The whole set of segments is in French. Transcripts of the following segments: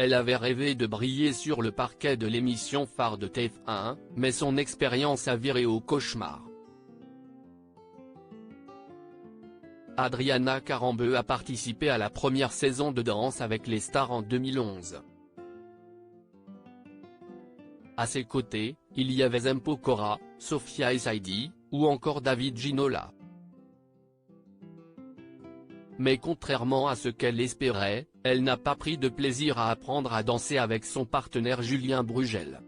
Elle avait rêvé de briller sur le parquet de l'émission phare de TF1, mais son expérience a viré au cauchemar. Adriana Carambeu a participé à la première saison de Danse avec les stars en 2011. À ses côtés, il y avait Zempo Cora, Sophia El Saidi, ou encore David Ginola. Mais contrairement à ce qu'elle espérait, elle n'a pas pris de plaisir à apprendre à danser avec son partenaire Julien Brugel.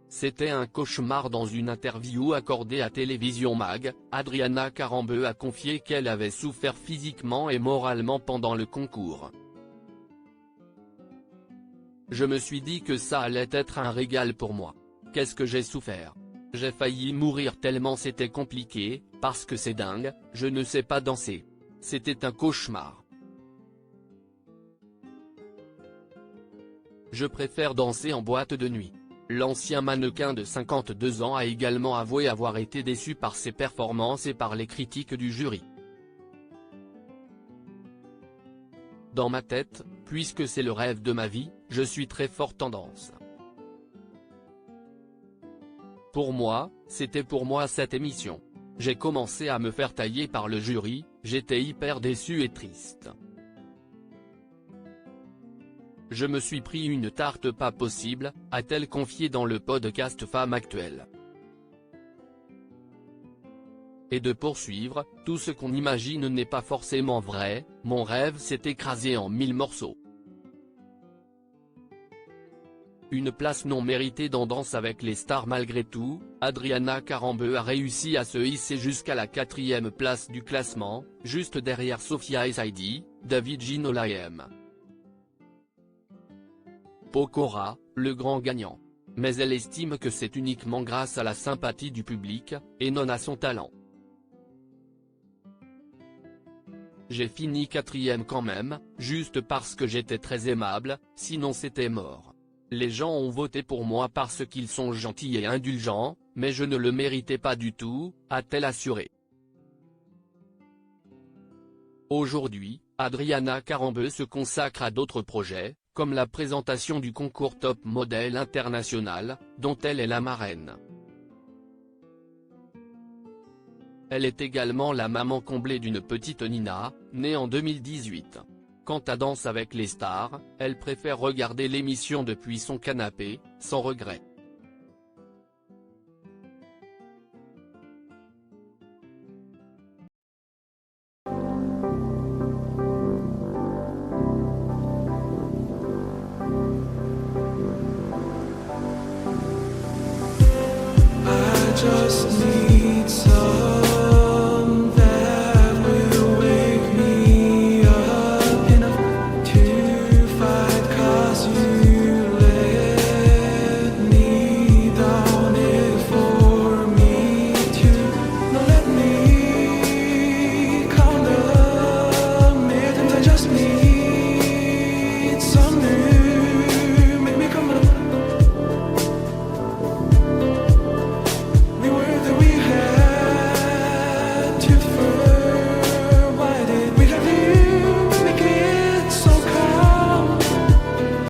C'était un cauchemar. Dans une interview accordée à Télévision Mag, Adriana Carambeu a confié qu'elle avait souffert physiquement et moralement pendant le concours. Je me suis dit que ça allait être un régal pour moi. Qu'est-ce que j'ai souffert? J'ai failli mourir tellement c'était compliqué, parce que c'est dingue, je ne sais pas danser. C'était un cauchemar. Je préfère danser en boîte de nuit. L'ancien mannequin de 52 ans a également avoué avoir été déçu par ses performances et par les critiques du jury. Dans ma tête, puisque c'est le rêve de ma vie, je suis très forte en danse. Pour moi, c'était pour moi cette émission. J'ai commencé à me faire tailler par le jury, j'étais hyper déçu et triste. Je me suis pris une tarte pas possible, a-t-elle confié dans le podcast Femme Actuelle. Et de poursuivre, tout ce qu'on imagine n'est pas forcément vrai, mon rêve s'est écrasé en 1000 morceaux. Une place non méritée dans Danse avec les stars. Malgré tout, Adriana Carambeu a réussi à se hisser jusqu'à la 4e place du classement, juste derrière Sophia El Saidi, David Ginola et Zempo Cora, le grand gagnant. Mais elle estime que c'est uniquement grâce à la sympathie du public, et non à son talent. J'ai fini 4e quand même, juste parce que j'étais très aimable, sinon c'était mort. Les gens ont voté pour moi parce qu'ils sont gentils et indulgents, mais je ne le méritais pas du tout, a-t-elle assuré. Aujourd'hui, Adriana Carambeu se consacre à d'autres projets, comme la présentation du concours Top Model International, dont elle est la marraine. Elle est également la maman comblée d'une petite Nina, née en 2018. Quant à Danse avec les stars, elle préfère regarder l'émission depuis son canapé, sans regret. I just need